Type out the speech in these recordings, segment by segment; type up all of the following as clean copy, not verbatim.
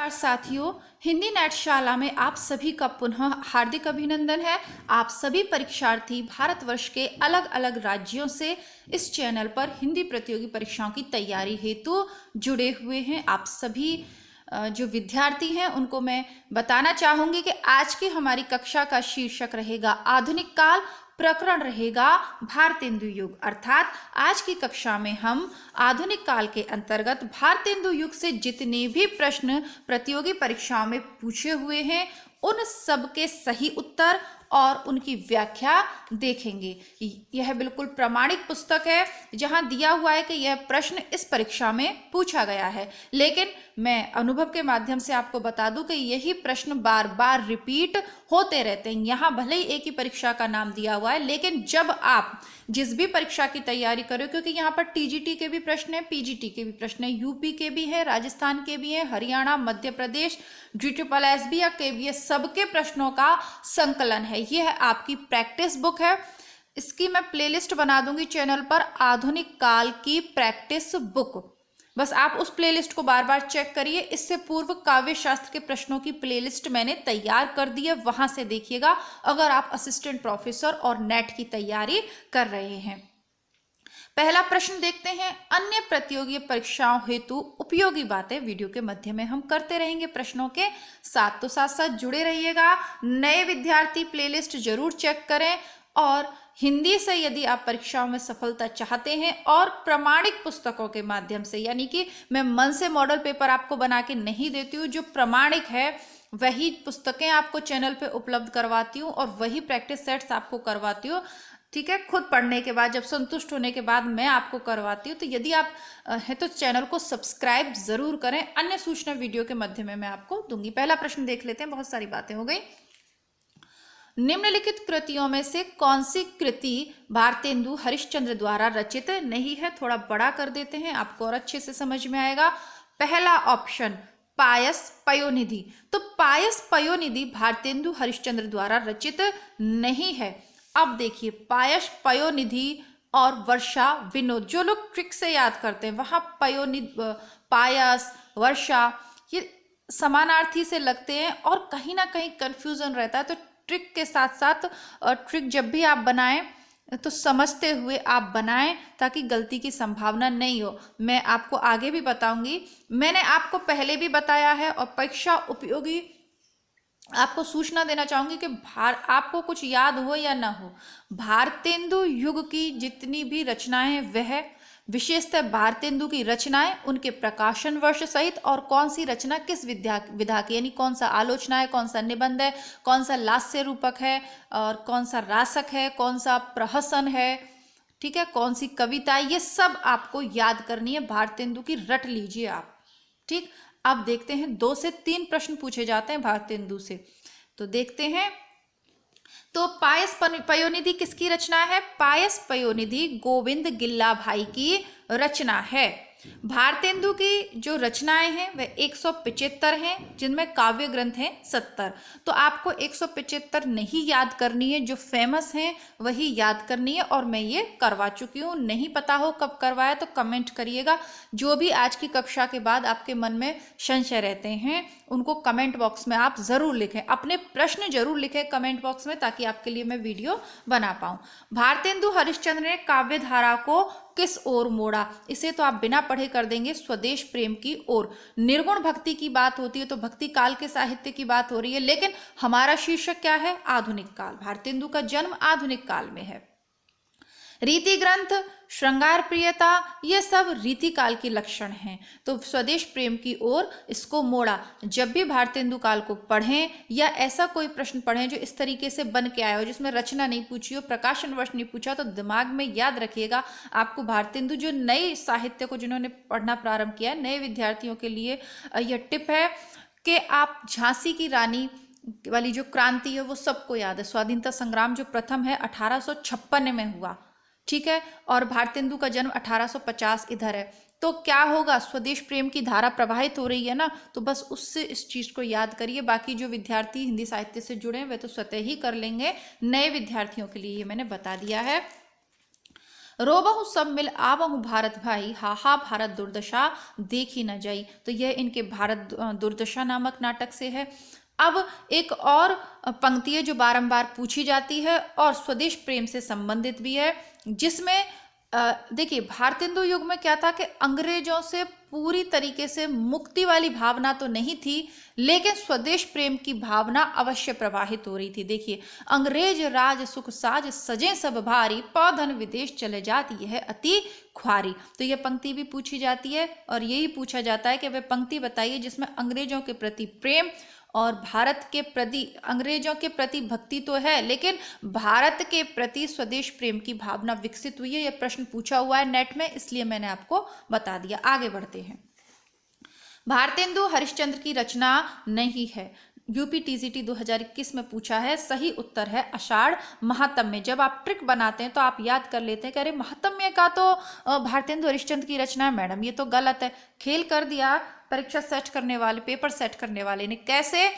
नमस्कार साथियों, हिंदी नेटशाला में आप सभी का पुनः हार्दिक अभिनंदन है। आप सभी परीक्षार्थी भारतवर्ष के अलग अलग राज्यों से इस चैनल पर हिंदी प्रतियोगी परीक्षाओं की तैयारी हेतु जुड़े हुए हैं। आप सभी जो विद्यार्थी हैं उनको मैं बताना चाहूंगी कि आज की हमारी कक्षा का शीर्षक रहेगा आधुनिक काल, प्रकरण रहेगा भारतेंदु युग। अर्थात आज की कक्षा में हम आधुनिक काल के अंतर्गत भारतेंदु युग से जितने भी प्रश्न प्रतियोगी परीक्षाओं में पूछे हुए हैं उन सब के सही उत्तर और उनकी व्याख्या देखेंगे। यह बिल्कुल प्रामाणिक पुस्तक है जहां दिया हुआ है कि यह प्रश्न इस परीक्षा में पूछा गया है, लेकिन मैं अनुभव के माध्यम से आपको बता दूं कि यही प्रश्न बार बार रिपीट होते रहते हैं। यहाँ भले ही एक ही परीक्षा का नाम दिया हुआ है, लेकिन जब आप जिस भी परीक्षा की तैयारी करो, क्योंकि यहाँ पर टीजीटी के भी प्रश्न है, पीजीटी के भी प्रश्न है, यूपी के भी है, राजस्थान के भी है, हरियाणा, मध्य प्रदेश, DSSB या KVS, सबके प्रश्नों का संकलन है। यह आपकी प्रैक्टिस बुक है। इसकी मैं प्लेलिस्ट बना दूंगी चैनल पर, आधुनिक काल की प्रैक्टिस बुक। बस आप उस प्लेलिस्ट को बार बार चेक करिए। इससे पूर्व काव्य शास्त्र के प्रश्नों की प्लेलिस्ट मैंने तैयार कर दी है, वहां से देखिएगा अगर आप असिस्टेंट प्रोफेसर और नेट की तैयारी कर रहे हैं। पहला प्रश्न देखते हैं, अन्य प्रतियोगी परीक्षाओं हेतु उपयोगी बातें वीडियो के मध्य में हम करते रहेंगे प्रश्नों के साथ, तो साथ साथ जुड़े रहिएगा। नए विद्यार्थी प्लेलिस्ट जरूर चेक करें और हिंदी से यदि आप परीक्षाओं में सफलता चाहते हैं और प्रमाणिक पुस्तकों के माध्यम से, यानी कि मैं मन से मॉडल पेपर आपको बना के नहीं देती हूँ, जो प्रमाणिक है वही पुस्तकें आपको चैनल पे उपलब्ध करवाती हूँ और वही प्रैक्टिस सेट्स आपको करवाती हूँ। ठीक है, खुद पढ़ने के बाद, जब संतुष्ट होने के बाद मैं आपको करवाती हूँ। तो यदि आप है तो चैनल को सब्सक्राइब जरूर करें। अन्य सूचना वीडियो के मध्य में मैं आपको दूंगी। पहला प्रश्न देख लेते हैं, बहुत सारी बातें हो गई। निम्नलिखित कृतियों में से कौन सी कृति भारतेंदु हरिश्चंद्र द्वारा रचित नहीं है? थोड़ा बड़ा कर देते हैं, आपको और अच्छे से समझ में आएगा। पहला ऑप्शन पायस पयोनिधि, तो पायस पयोनिधि भारतेंदु हरिश्चंद्र द्वारा रचित नहीं है। अब देखिए, पायस पयोनिधि और वर्षा विनोद, जो लोग ट्रिक से याद करते हैं, वहां पायस, वर्षा ये समानार्थी से लगते हैं और कहीं ना कहीं कंफ्यूजन रहता है। तो ट्रिक के साथ साथ ट्रिक जब भी आप बनाएं तो समझते हुए आप बनाएं ताकि गलती की संभावना नहीं हो। मैं आपको आगे भी बताऊंगी, मैंने आपको पहले भी बताया है और परीक्षा उपयोगी आपको सूचना देना चाहूंगी कि आपको कुछ याद हो या ना हो, भारतेंदु युग की जितनी भी रचनाएं वह विशेषतः भारतेंदु की रचनाएं, उनके प्रकाशन वर्ष सहित और कौन सी रचना किस विधा की, यानी कौन सा आलोचना है, कौन सा निबंध है, कौन सा लास्य रूपक है और कौन सा रासक है, कौन सा प्रहसन है, ठीक है, कौन सी कविता, ये सब आपको याद करनी है। भारतेंदु की रट लीजिए आप। ठीक, अब देखते हैं 2 से 3 प्रश्न पूछे जाते हैं भारतेंदु से, तो देखते हैं। तो पायस पयोनिधि किसकी रचना है? पायस पयोनिधि गोविंद गिल्ला भाई की रचना है। भारतेंदु की जो रचनाएं हैं वह 175 हैं, जिनमें काव्य ग्रंथ हैं 70। तो आपको 175 नहीं याद करनी है, जो फेमस हैं वही याद करनी है और मैं ये करवा चुकी हूँ। नहीं पता हो कब करवाया तो कमेंट करिएगा। जो भी आज की कक्षा के बाद आपके मन में संशय रहते हैं उनको कमेंट बॉक्स में आप जरूर लिखें, अपने प्रश्न जरूर लिखें कमेंट बॉक्स में, ताकि आपके लिए मैं वीडियो बना पाऊँ। भारतेंदु हरिश्चंद्र ने काव्य धारा को किस ओर मोड़ा? इसे तो आप बिना पढ़े कर देंगे, स्वदेश प्रेम की ओर। निर्गुण भक्ति की बात होती है तो भक्ति काल के साहित्य की बात हो रही है, लेकिन हमारा शीर्षक क्या है? आधुनिक काल। भारतेंदु का जन्म आधुनिक काल में है। रीति ग्रंथ, श्रृंगार प्रियता, ये सब रीति काल के लक्षण हैं। तो स्वदेश प्रेम की ओर इसको मोड़ा। जब भी भारतेंदु काल को पढ़ें या ऐसा कोई प्रश्न पढ़ें जो इस तरीके से बन के आया हो, जिसमें रचना नहीं पूछी हो, प्रकाशन वर्ष नहीं पूछा, तो दिमाग में याद रखिएगा। आपको भारतेंदु, जो नए साहित्य को जिन्होंने पढ़ना प्रारंभ किया, नए विद्यार्थियों के लिए यह टिप है कि आप झांसी की रानी वाली जो क्रांति है वो सबको याद है। स्वाधीनता संग्राम जो प्रथम है 1856 में हुआ, ठीक है, और भारतेंदु का जन्म 1850 इधर है। तो क्या होगा? स्वदेश प्रेम की धारा प्रवाहित हो रही है ना, तो बस उससे इस चीज को याद करिए। बाकी जो विद्यार्थी हिंदी साहित्य से जुड़े हैं वे तो स्वतः ही कर लेंगे, नए विद्यार्थियों के लिए ये मैंने बता दिया है। रोबहु सब मिल आवहु भारत भाई, हाहा भारत दुर्दशा देखी न जाई। तो यह इनके भारत दुर्दशा नामक नाटक से है। अब एक और पंक्ति है जो बारंबार पूछी जाती है और स्वदेश प्रेम से संबंधित भी है, जिसमें देखिए भारतेंदु युग में क्या था कि अंग्रेजों से पूरी तरीके से मुक्ति वाली भावना तो नहीं थी, लेकिन स्वदेश प्रेम की भावना अवश्य प्रवाहित हो रही थी। देखिए, अंग्रेज राज सुख साज सजे सब भारी, पौधन विदेश चले जाती है अति ख्वारी। तो यह पंक्ति भी पूछी जाती है और यही पूछा जाता है कि वह पंक्ति बताइए जिसमें अंग्रेजों के प्रति प्रेम और भारत के प्रति, अंग्रेजों के प्रति भक्ति तो है लेकिन भारत के प्रति स्वदेश प्रेम की भावना विकसित हुई है। यह प्रश्न पूछा हुआ है नेट में, इसलिए मैंने आपको बता दिया। आगे बढ़ते हैं। भारतेंदु हरिश्चंद्र की रचना नहीं है। यूपी टीजीटी 2021 में पूछा है। सही उत्तर है आषाढ़ महात्म्य। जब आप ट्रिक बनाते हैं तो आप याद कर लेते हैं कि अरे महात्म्य का तो भारतेंदु हरिश्चंद्र की रचना है मैडम, ये तो गलत है। खेल कर दिया परीक्षा सेट करने वाले, पेपर सेट करने वाले ने। कैसे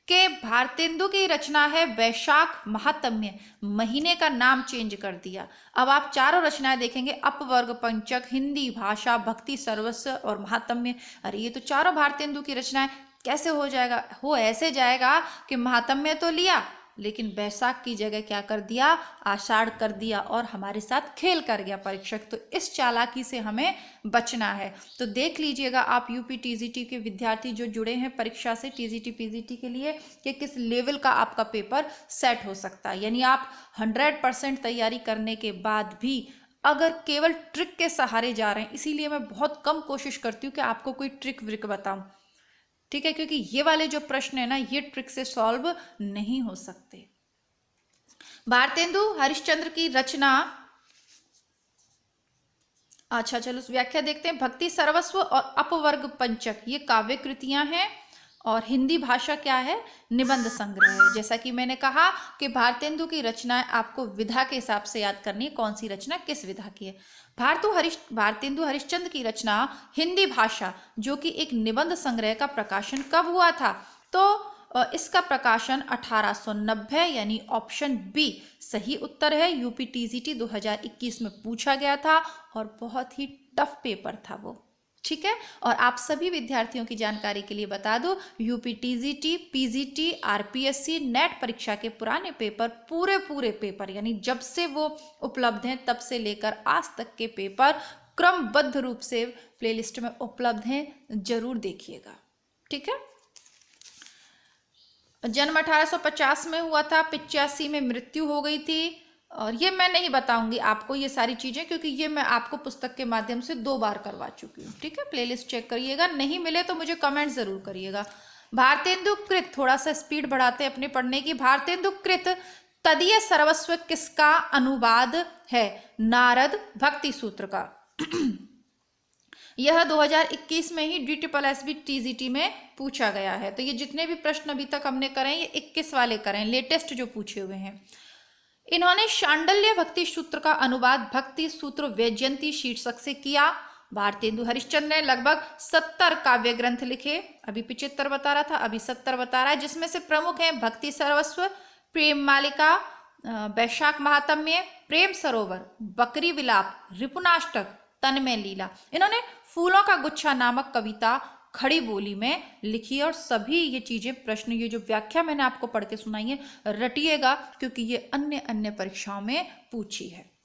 कि भारतेंदु की रचना है वैशाख महात्म्य, महीने का नाम चेंज कर दिया। अब आप चारों रचनाएं देखेंगे, अपवर्ग पंचक, हिंदी भाषा, भक्ति सर्वस्व और महात्म्य। अरे ये तो चारों भारतेंदु की रचनाएं, कैसे हो जाएगा? हो ऐसे जाएगा कि महात्म्य तो लिया लेकिन वैशाख की जगह क्या कर दिया, आषाढ़ कर दिया और हमारे साथ खेल कर गया परीक्षक। तो इस चालाकी से हमें बचना है। तो देख लीजिएगा आप यूपी टीजीटी के विद्यार्थी जो जुड़े हैं परीक्षा से टीजीटी पीजीटी के लिए, कि किस लेवल का आपका पेपर सेट हो सकता है। यानी आप 100% तैयारी करने के बाद भी अगर केवल ट्रिक के सहारे जा रहे हैं, इसीलिए मैं बहुत कम कोशिश करती हूँ कि आपको कोई ट्रिक व्रिक बताऊं, ठीक है, क्योंकि ये वाले जो प्रश्न है ना, ये ट्रिक से सॉल्व नहीं हो सकते। भारतेंदु हरिश्चंद्र की रचना, अच्छा चलो व्याख्या देखते हैं। भक्ति सर्वस्व और अपवर्ग पंचक ये काव्य कृतियां हैं और हिंदी भाषा क्या है, निबंध संग्रह है। जैसा कि मैंने कहा कि भारतेंदु की रचनाएं आपको विधा के हिसाब से याद करनी है, कौन सी रचना किस विधा की है। भारतेंदु हरिश्चंद्र की रचना हिंदी भाषा, जो कि एक निबंध संग्रह का प्रकाशन कब हुआ था, तो इसका प्रकाशन 1890, यानी ऑप्शन बी सही उत्तर है। यूपी टीजीटी 2021 में पूछा गया था और बहुत ही टफ पेपर था वो, ठीक है। और आप सभी विद्यार्थियों की जानकारी के लिए बता दो, UP TGT, PGT, RPSC, net परीक्षा के पुराने पेपर, पूरे पेपर, यानी जब से वो उपलब्ध हैं तब से लेकर आज तक के पेपर क्रमबद्ध रूप से प्लेलिस्ट में उपलब्ध हैं, जरूर देखिएगा, ठीक है। जन्म 1850 में हुआ था, 85 में मृत्यु हो गई थी। और ये मैं नहीं बताऊंगी आपको ये सारी चीजें, क्योंकि ये मैं आपको पुस्तक के माध्यम से 2 बार करवा चुकी हूँ, ठीक है। प्लेलिस्ट चेक करिएगा, नहीं मिले तो मुझे कमेंट जरूर करिएगा। भारतेंदु कृत, थोड़ा सा स्पीड बढ़ाते हैं अपने पढ़ने की। भारतेंदु कृत तदीय सर्वस्व किसका अनुवाद है? नारद भक्ति सूत्र का। यह 2021 में ही DSSB TGT में पूछा गया है। तो ये जितने भी प्रश्न अभी तक हमने करे ये 21 वाले करें, लेटेस्ट जो पूछे हुए हैं। इन्होंने शांडल्य भक्ति सूत्र का अनुवाद भक्ति सूत्र वैजयंती शीर्षक से किया। भारतेंदु हरिश्चंद्र ने लगभग 70 काव्य ग्रंथ लिखे। अभी 75 बता रहा था, अभी 70 बता रहा है, जिसमें से प्रमुख हैं भक्ति सर्वस्व, प्रेम मालिका, वैशाख महात्म्य, प्रेम सरोवर, बकरी विलाप, रिपुनाष्टक, तन्मय लीला। इन्होंने फूलों का गुच्छा नामक कविता खड़ी बोली में लिखी है। और सभी ये चीजें प्रश्न, ये जो व्याख्या मैंने आपको पढ़ के सुनाई है, रटिएगा, क्योंकि ये अन्य परीक्षाओं में पूछी है।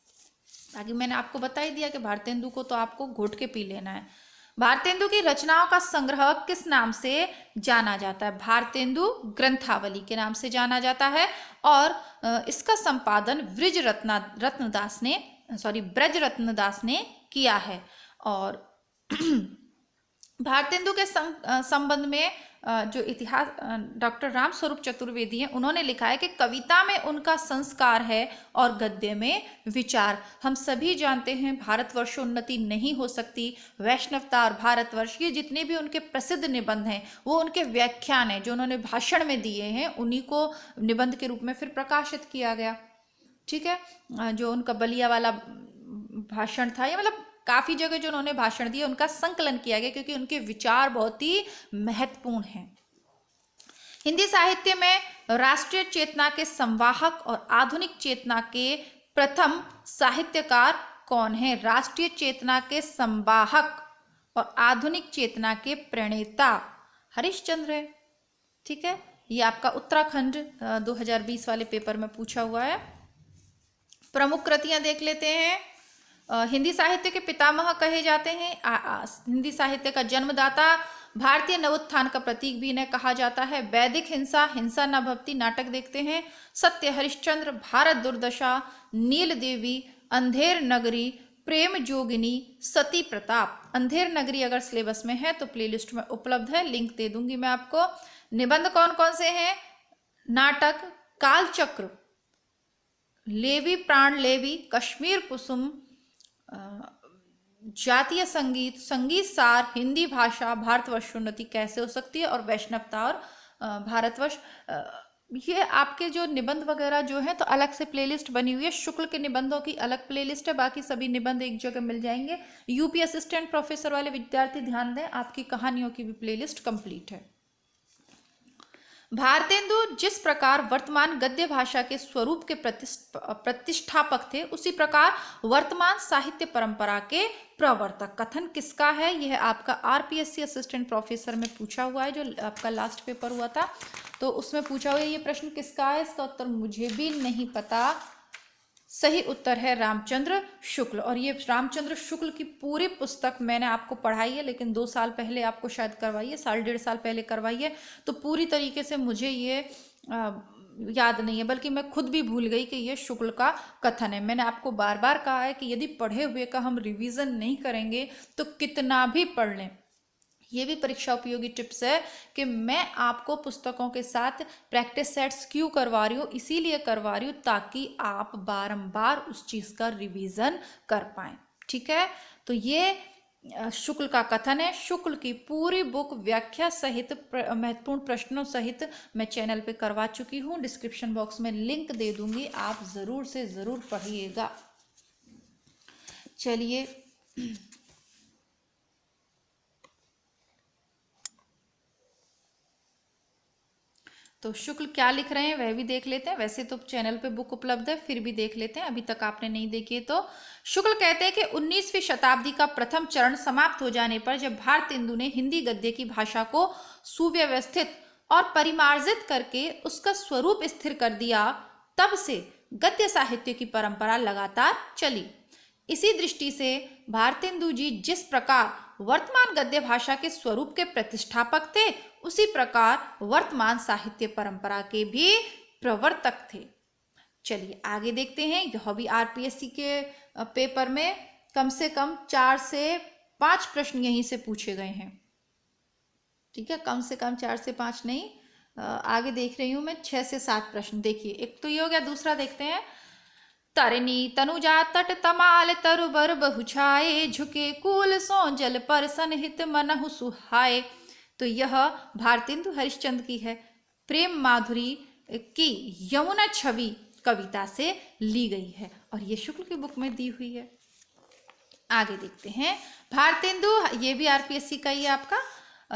बाकी मैंने आपको बता ही दिया कि भारतेंदु को तो आपको घोट के पी लेना है। भारतेंदु की रचनाओं का संग्रह किस नाम से जाना जाता है? भारतेंदु ग्रंथावली के नाम से जाना जाता है। और इसका संपादन ब्रज रत्नदास ने किया है। और भारतेंदु के संबंध में जो इतिहास डॉक्टर राम स्वरूप चतुर्वेदी हैं, उन्होंने लिखा है कि कविता में उनका संस्कार है और गद्य में विचार। हम सभी जानते हैं भारतवर्षोन्नति नहीं हो सकती, वैष्णवता और भारतवर्ष, ये जितने भी उनके प्रसिद्ध निबंध हैं वो उनके व्याख्यान हैं जो उन्होंने भाषण में दिए हैं, उन्हीं को निबंध के रूप में फिर प्रकाशित किया गया, ठीक है। जो उनका बलिया वाला भाषण था, ये मतलब काफी जगह जो उन्होंने भाषण दिए उनका संकलन किया गया, क्योंकि उनके विचार बहुत ही महत्वपूर्ण हैं। हिंदी साहित्य में राष्ट्रीय चेतना के संवाहक और आधुनिक चेतना के प्रथम साहित्यकार कौन है? राष्ट्रीय चेतना के संवाहक और आधुनिक चेतना के प्रणेता हरिश्चंद्र है। ठीक है, ये आपका उत्तराखंड 2020 वाले पेपर में पूछा हुआ है। प्रमुख कृतियां देख लेते हैं। हिंदी साहित्य के पितामह कहे जाते हैं। हिंदी साहित्य का जन्मदाता, भारतीय नवोत्थान का प्रतीक भी इन्हें कहा जाता है। वैदिक हिंसा, हिंसा न भवती नाटक देखते हैं। सत्य हरिश्चंद्र, भारत दुर्दशा, नील देवी, अंधेर नगरी, प्रेम जोगिनी, सती प्रताप। अंधेर नगरी अगर सिलेबस में है तो प्लेलिस्ट में उपलब्ध है, लिंक दे दूंगी मैं आपको। निबंध कौन कौन से हैं? नाटक कालचक्र, लेवी प्राण लेवी, कश्मीर कुसुम, जातीय संगीत, संगीत सार, हिंदी भाषा, भारतवर्षोन्नति कैसे हो सकती है, और वैष्णवता और भारतवर्ष। ये आपके जो निबंध वगैरह जो है तो अलग से प्लेलिस्ट बनी हुई है। शुक्ल के निबंधों की अलग प्लेलिस्ट है, बाकी सभी निबंध एक जगह मिल जाएंगे। यूपी असिस्टेंट प्रोफेसर वाले विद्यार्थी ध्यान दें, आपकी कहानियों की भी प्लेलिस्ट कंप्लीट है। भारतेंदु जिस प्रकार वर्तमान गद्य भाषा के स्वरूप के प्रतिष्ठापक थे, उसी प्रकार वर्तमान साहित्य परंपरा के प्रवर्तक। कथन किसका है? यह आपका आरपीएससी असिस्टेंट प्रोफेसर में पूछा हुआ है, जो आपका लास्ट पेपर हुआ था तो उसमें पूछा हुआ है। ये प्रश्न किसका है? इसका उत्तर मुझे भी नहीं पता। सही उत्तर है रामचंद्र शुक्ल। और ये रामचंद्र शुक्ल की पूरी पुस्तक मैंने आपको पढ़ाई है, लेकिन 2 साल पहले आपको शायद करवाई है, 1.5 साल पहले करवाई है, तो पूरी तरीके से मुझे ये याद नहीं है, बल्कि मैं खुद भी भूल गई कि ये शुक्ल का कथन है। मैंने आपको बार बार कहा है कि यदि पढ़े हुए का हम रिवीजन नहीं करेंगे तो कितना भी पढ़ लें। ये भी परीक्षा उपयोगी टिप्स है कि मैं आपको पुस्तकों के साथ प्रैक्टिस सेट्स क्यों करवा रही हूँ, इसीलिए करवा रही हूँ ताकि आप बारंबार उस चीज़ का रिवीजन कर पाएं। ठीक है, तो ये शुक्ल का कथन है। शुक्ल की पूरी बुक व्याख्या सहित महत्वपूर्ण प्रश्नों सहित मैं चैनल पे करवा चुकी हूँ, डिस्क्रिप्शन बॉक्स में लिंक दे दूंगी, आप ज़रूर से ज़रूर पढ़िएगा। चलिए तो शुक्ल क्या लिख रहे हैं वह भी देख लेते हैं। वैसे तो चैनल पे बुक उपलब्ध है, फिर भी देख लेते हैं, अभी तक आपने नहीं देखी है तो। शुक्ल कहते हैं कि 19वीं शताब्दी का प्रथम चरण समाप्त हो जाने पर जब भारतेंदु ने हिंदी गद्य की भाषा को सुव्यवस्थित और परिमार्जित करके उसका स्वरूप स्थिर कर दिया, तब से गद्य साहित्य की परंपरा लगातार चली। इसी दृष्टि से भारतेंदु जी जिस प्रकार वर्तमान गद्य भाषा के स्वरूप के प्रतिष्ठापक थे, उसी प्रकार वर्तमान साहित्य परंपरा के भी प्रवर्तक थे। चलिए आगे देखते हैं। यह भी आरपीएससी के पेपर में कम से कम 4 से 5 प्रश्न यहीं से पूछे गए हैं। ठीक है, कम से कम 4 से 5 नहीं, आगे देख रही हूं मैं 6 से 7 प्रश्न। देखिए, एक तो ये हो गया, दूसरा देखते हैं। तरनी तनुजा तट तमाल तरुबर बहुछाए, झुके कूल सो जल पर सनहित मनहु सुहाए। तो यह भारतेंदु हरिश्चंद्र की है। प्रेम माधुरी की यमुना छवि कविता से ली गई है और ये शुक्ल की बुक में दी हुई है। आगे देखते हैं। भारतेंदु, ये भी आरपीएससी का ही है आपका,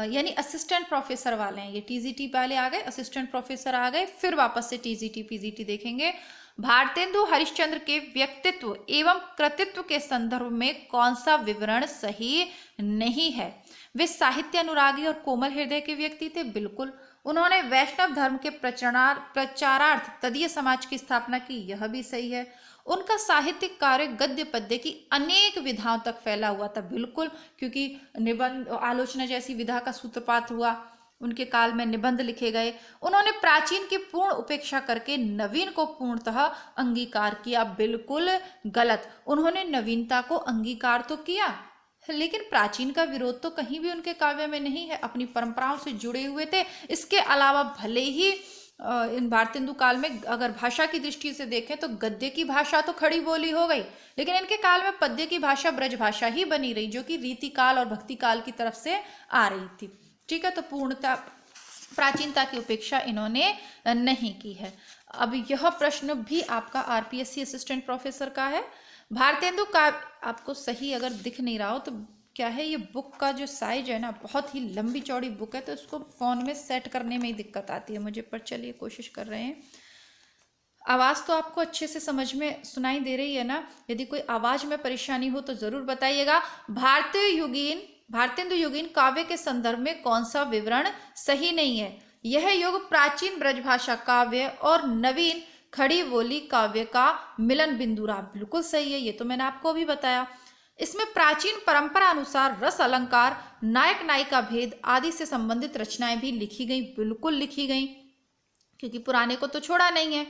यानी असिस्टेंट प्रोफेसर वाले हैं ये। टीजीटी पहले आ गए, असिस्टेंट प्रोफेसर आ गए, फिर वापस से टीजीटी पीजीटी देखेंगे। भारतेंदु हरिश्चंद्र के व्यक्तित्व एवं कृतित्व के संदर्भ में कौन सा विवरण सही नहीं है? वे साहित्य अनुरागी और कोमल हृदय के व्यक्ति थे, बिल्कुल। उन्होंने वैष्णव धर्म के प्रचारार्थ तदीय समाज की स्थापना की, यह भी सही है। उनका साहित्यिक कार्य गद्य पद्य की अनेक विधाओं तक फैला हुआ था, बिल्कुल, क्योंकि निबंध आलोचना जैसी विधा का सूत्रपात हुआ, उनके काल में निबंध लिखे गए। उन्होंने प्राचीन की पूर्ण उपेक्षा करके नवीन को पूर्णतः अंगीकार किया, बिल्कुल गलत। उन्होंने नवीनता को अंगीकार तो किया, लेकिन प्राचीन का विरोध तो कहीं भी उनके काव्य में नहीं है, अपनी परंपराओं से जुड़े हुए थे। इसके अलावा भले ही इन भारतेंदु काल में अगर भाषा की दृष्टि से देखें तो गद्य की भाषा तो खड़ी बोली हो गई, लेकिन इनके काल में पद्य की भाषा ब्रज भाषा ही बनी रही, जो कि रीति काल और भक्ति काल की तरफ से आ रही थी। ठीक है, तो पूर्णता प्राचीनता की उपेक्षा इन्होंने नहीं की है। अब यह प्रश्न भी आपका आरपीएससी असिस्टेंट प्रोफेसर का है। भारतेंदु का आपको सही अगर दिख नहीं रहा हो तो क्या है, ये बुक का जो साइज है ना, बहुत ही लंबी चौड़ी बुक है, तो इसको फोन में सेट करने में ही दिक्कत आती है मुझे, पर चलिए कोशिश कर रहे हैं। आवाज़ तो आपको अच्छे से समझ में सुनाई दे रही है ना? यदि कोई आवाज़ में परेशानी हो तो ज़रूर बताइएगा। भारतेंदु युगीन काव्य के संदर्भ में कौन सा विवरण सही नहीं है? यह युग प्राचीन ब्रजभाषा काव्य और नवीन खड़ी बोली काव्य का मिलन बिंदु रहा। बिल्कुल सही है, ये तो मैंने आपको अभी बताया। इसमें प्राचीन परंपरा अनुसार रस अलंकार, नायक नायिका भेद आदि से संबंधित रचनाएं भी लिखी गई, बिल्कुल लिखी गई, क्योंकि पुराने को तो छोड़ा नहीं है।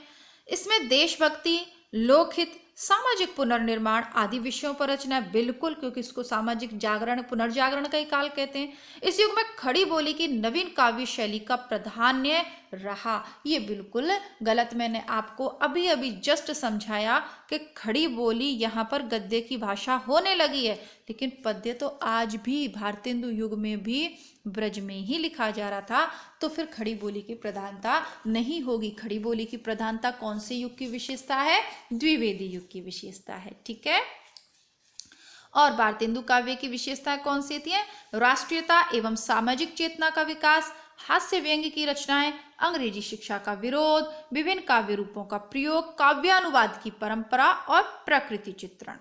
इसमें देशभक्ति, लोकहित, सामाजिक पुनर्निर्माण आदि विषयों पर रचना है, बिल्कुल, क्योंकि इसको सामाजिक जागरण, पुनर्जागरण का ही काल कहते हैं। इस युग में खड़ी बोली की नवीन काव्य शैली का प्राधान्य रहा। ये बिल्कुल गलत, मैंने आपको अभी अभी जस्ट समझाया कि खड़ी बोली यहाँ पर गद्य की भाषा होने लगी है, लेकिन पद्य तो आज भी भारतेंदु युग में भी ब्रज में ही लिखा जा रहा था, तो फिर खड़ी बोली की प्रधानता नहीं होगी। खड़ी बोली की प्रधानता कौन से युग की विशेषता है? द्विवेदी युग की विशेषता है, ठीक है। और भारतेंदु काव्य की विशेषताएं कौन सी थी? राष्ट्रीयता एवं सामाजिक चेतना का विकास, हास्य व्यंग्य की रचनाएं, अंग्रेजी शिक्षा का विरोध, विभिन्न काव्य रूपों का प्रयोग, काव्यानुवाद की परंपरा और प्रकृति चित्रण।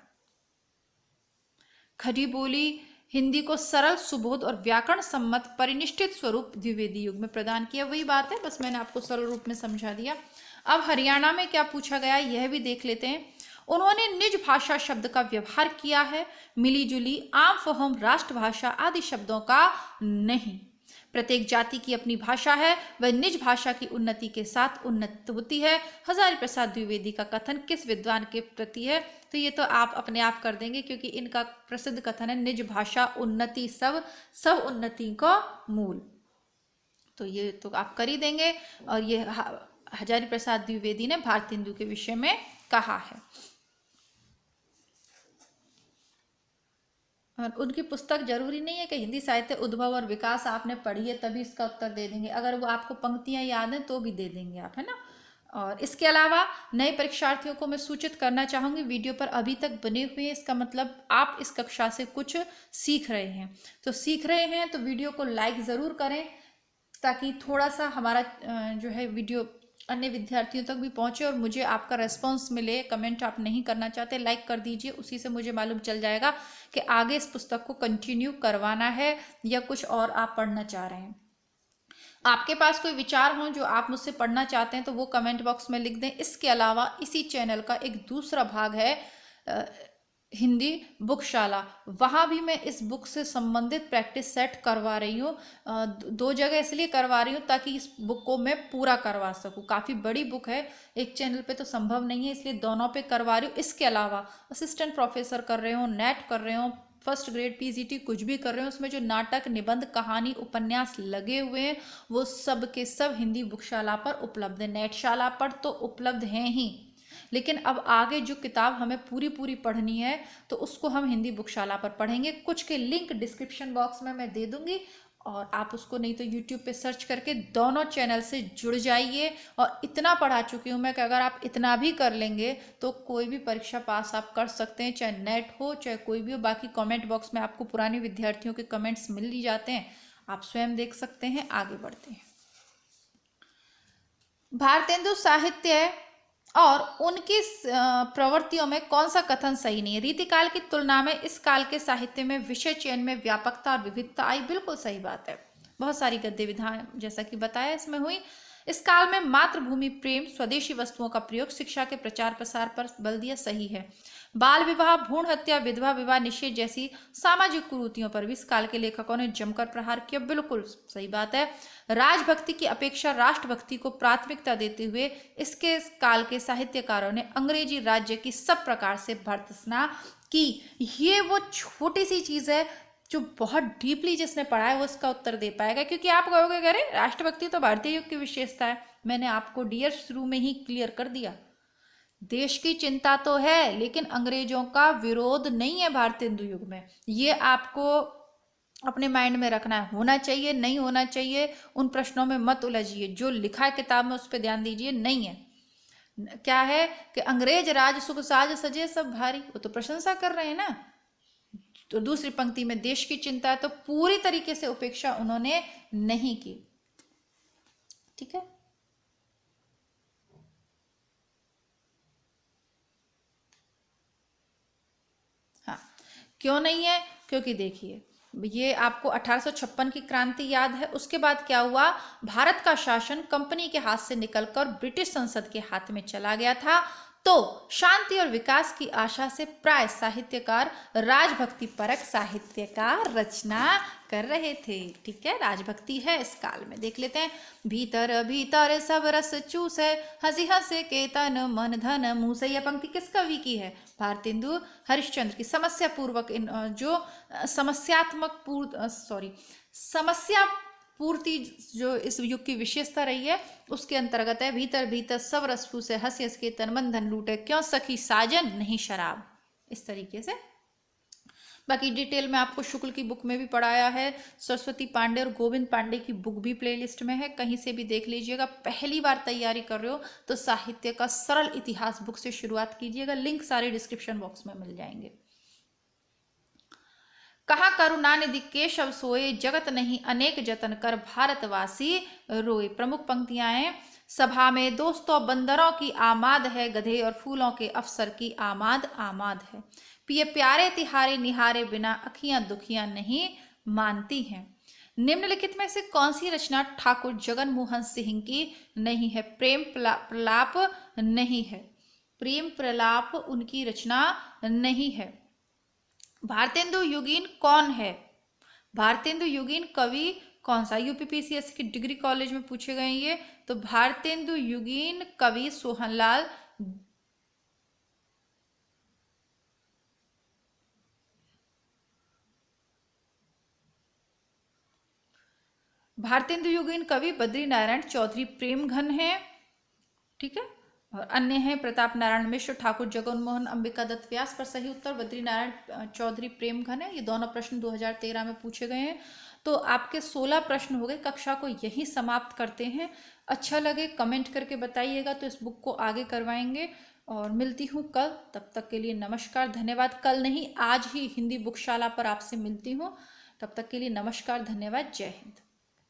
खड़ी बोली हिंदी को सरल, सुबोध और व्याकरण सम्मत परिनिष्ठित स्वरूप द्विवेदी युग में प्रदान किया। वही बात है, बस मैंने आपको सरल रूप में समझा दिया। अब हरियाणा में क्या पूछा गया यह भी देख लेते हैं। उन्होंने निज भाषा शब्द का व्यवहार किया है, मिली जुली, आम फहम, राष्ट्रभाषा आदि शब्दों का नहीं। प्रत्येक जाति की अपनी भाषा है, वह निज भाषा की उन्नति के साथ उन्नत होती है। हजारी प्रसाद द्विवेदी का कथन किस विद्वान के प्रति है? तो ये तो आप अपने आप कर देंगे, क्योंकि इनका प्रसिद्ध कथन है, निज भाषा उन्नति सब उन्नति का मूल। तो ये तो आप कर ही देंगे। और ये हजारी प्रसाद द्विवेदी ने भारतेंदु के विषय में कहा है। और उनकी पुस्तक जरूरी नहीं है कि हिंदी साहित्य उद्भव और विकास आपने पढ़ी है तभी इसका उत्तर दे देंगे, अगर वो आपको पंक्तियां याद हैं तो भी दे देंगे आप, है ना। और इसके अलावा नए परीक्षार्थियों को मैं सूचित करना चाहूँगी, वीडियो पर अभी तक बने हुए हैं, इसका मतलब आप इस कक्षा से कुछ सीख रहे हैं। तो सीख रहे हैं तो वीडियो को लाइक ज़रूर करें, ताकि थोड़ा सा हमारा जो है वीडियो अन्य विद्यार्थियों तक भी पहुंचे और मुझे आपका रेस्पॉन्स मिले। कमेंट आप नहीं करना चाहते, लाइक कर दीजिए, उसी से मुझे मालूम चल जाएगा कि आगे इस पुस्तक को कंटिन्यू करवाना है या कुछ और आप पढ़ना चाह रहे हैं। आपके पास कोई विचार हो जो आप मुझसे पढ़ना चाहते हैं तो वो कमेंट बॉक्स में लिख दें। इसके अलावा इसी चैनल का एक दूसरा भाग है हिंदी बुकशाला, वहाँ भी मैं इस बुक से संबंधित प्रैक्टिस सेट करवा रही हूँ। 2 जगह इसलिए करवा रही हूँ ताकि इस बुक को मैं पूरा करवा सकूँ। काफ़ी बड़ी बुक है, एक चैनल पे तो संभव नहीं है, इसलिए दोनों पे करवा रही हूँ। इसके अलावा असिस्टेंट प्रोफेसर कर रहे हो, नेट कर रहे हो, फर्स्ट ग्रेड पीजीटी कुछ भी कर रहे हो, उसमें जो नाटक, निबंध, कहानी, उपन्यास लगे हुए हैं वो सब के सब हिंदी बुकशाला पर उपलब्ध है। नेटशाला पर तो उपलब्ध हैं ही, लेकिन अब आगे जो किताब हमें पूरी पढ़नी है तो उसको हम हिंदी बुकशाला पर पढ़ेंगे। कुछ के लिंक डिस्क्रिप्शन बॉक्स में मैं दे दूंगी, और आप उसको नहीं तो यूट्यूब पे सर्च करके दोनों चैनल से जुड़ जाइए। और इतना पढ़ा चुकी हूँ मैं कि अगर आप इतना भी कर लेंगे तो कोई भी परीक्षा पास आप कर सकते हैं, चाहे नेट हो चाहे कोई भी हो। बाकी कमेंट बॉक्स में आपको पुराने विद्यार्थियों के कमेंट्स मिल ही जाते हैं, आप स्वयं देख सकते हैं। आगे बढ़ते हैं। भारतेंदु साहित्य और उनकी प्रवृत्तियों में कौन सा कथन सही नहीं है? रीतिकाल की तुलना में इस काल के साहित्य में विषय चयन में व्यापकता और विविधता आई, बिल्कुल सही बात है। बहुत सारी गद्य विधाएं जैसा कि बताया इसमें हुई। इस काल में मातृभूमि प्रेम, स्वदेशी वस्तुओं का प्रयोग, शिक्षा के प्रचार प्रसार पर बल दिया, सही है। बाल विवाह, भ्रूण हत्या, विधवा विवाह निषेध जैसी सामाजिक कुरीतियों पर भी इस काल के लेखकों ने जमकर प्रहार किया, बिल्कुल सही बात है। राजभक्ति की अपेक्षा राष्ट्रभक्ति को प्राथमिकता देते हुए इसके काल के साहित्यकारों ने अंग्रेजी राज्य की सब प्रकार से भर्त्सना की। ये वो छोटी सी चीज है जो बहुत डीपली जिसने पढ़ा है वो इसका उत्तर दे पाएगा, क्योंकि आप कहोगे अरे राष्ट्रभक्ति तो भारतीय युग की विशेषता है। मैंने आपको डियर शुरू में ही क्लियर कर दिया, देश की चिंता तो है लेकिन अंग्रेजों का विरोध नहीं है भारतेंदु युग में। ये आपको अपने माइंड में रखना है, होना चाहिए नहीं होना चाहिए उन प्रश्नों में मत उलझिए, जो लिखा है किताब में उस पर ध्यान दीजिए। नहीं है, क्या है कि अंग्रेज राज सुख साज सजे सब भारी, वो तो प्रशंसा कर रहे हैं ना। तो दूसरी पंक्ति में देश की चिंता है, तो पूरी तरीके से उपेक्षा उन्होंने नहीं की, ठीक है। क्यों नहीं है? क्योंकि देखिए, ये आपको 1856 की क्रांति याद है। उसके बाद क्या हुआ? भारत का शासन कंपनी के हाथ से निकलकर ब्रिटिश संसद के हाथ में चला गया था। तो शांति और विकास की आशा से प्राय साहित्यकार राजभक्ति परक साहित्य का रचना कर रहे थे। ठीक है, राजभक्ति है इस काल में। देख लेते हैं। भीतर भीतर सब रस चूसे, हंसी हंसे के तन मन धन मुँह से। यह पंक्ति किस कवि की है? भारतेंदु हरिश्चंद्र की। समस्या पूर्वक जो समस्यात्मक समस्या पूर्ति जो इस युग की विशेषता रही है उसके अंतर्गत है। भीतर भीतर सब रस फूसे, हंस हंस के तन मन धन लूटे, क्यों सखी साजन नहीं शराब। इस तरीके से बाकी डिटेल में आपको शुक्ल की बुक में भी पढ़ाया है। सरस्वती पांडे और गोविंद पांडे की बुक भी प्लेलिस्ट में है, कहीं से भी देख लीजिएगा। पहली बार तैयारी कर रहे हो तो साहित्य का सरल इतिहास बुक से शुरुआत कीजिएगा। लिंक सारे डिस्क्रिप्शन बॉक्स में मिल जाएंगे। कहा करुणानिधि केशव सोए, जगत नहीं अनेक जतन कर भारतवासी रोए। प्रमुख पंक्तियां हैं। सभा में दोस्तों बंदरों की आमाद है, गधे और फूलों के अफसर की आमाद आमाद है। पिए प्यारे तिहारे निहारे बिना, अखियां दुखियां नहीं मानती हैं। निम्नलिखित में से कौन सी रचना ठाकुर जगन मोहन सिंह की नहीं है? प्रेम प्रलाप नहीं है। प्रेम प्रलाप उनकी रचना नहीं है। भारतेंदु युगीन कौन है? भारतेंदु युगीन कवि कौन सा? यूपीपीसीएससी की डिग्री कॉलेज में पूछे गए ये। तो भारतेंदु युगीन कवि सोहनलाल भारतेंदु युगीन कवि बद्री नारायण चौधरी प्रेमघन है। ठीक है, और अन्य हैं प्रताप नारायण मिश्र, ठाकुर जगन मोहन, अंबिका दत्त व्यास। पर सही उत्तर बद्री नारायण चौधरी प्रेमघन है। ये दोनों प्रश्न 2013 में पूछे गए हैं। तो आपके 16 प्रश्न हो गए। कक्षा को यही समाप्त करते हैं। अच्छा लगे कमेंट करके बताइएगा, तो इस बुक को आगे करवाएंगे। और मिलती हूँ कल, तब तक के लिए नमस्कार धन्यवाद। कल नहीं, आज ही हिंदी बुकशाला पर आपसे मिलती हूँ। तब तक के लिए नमस्कार धन्यवाद, जय हिंद।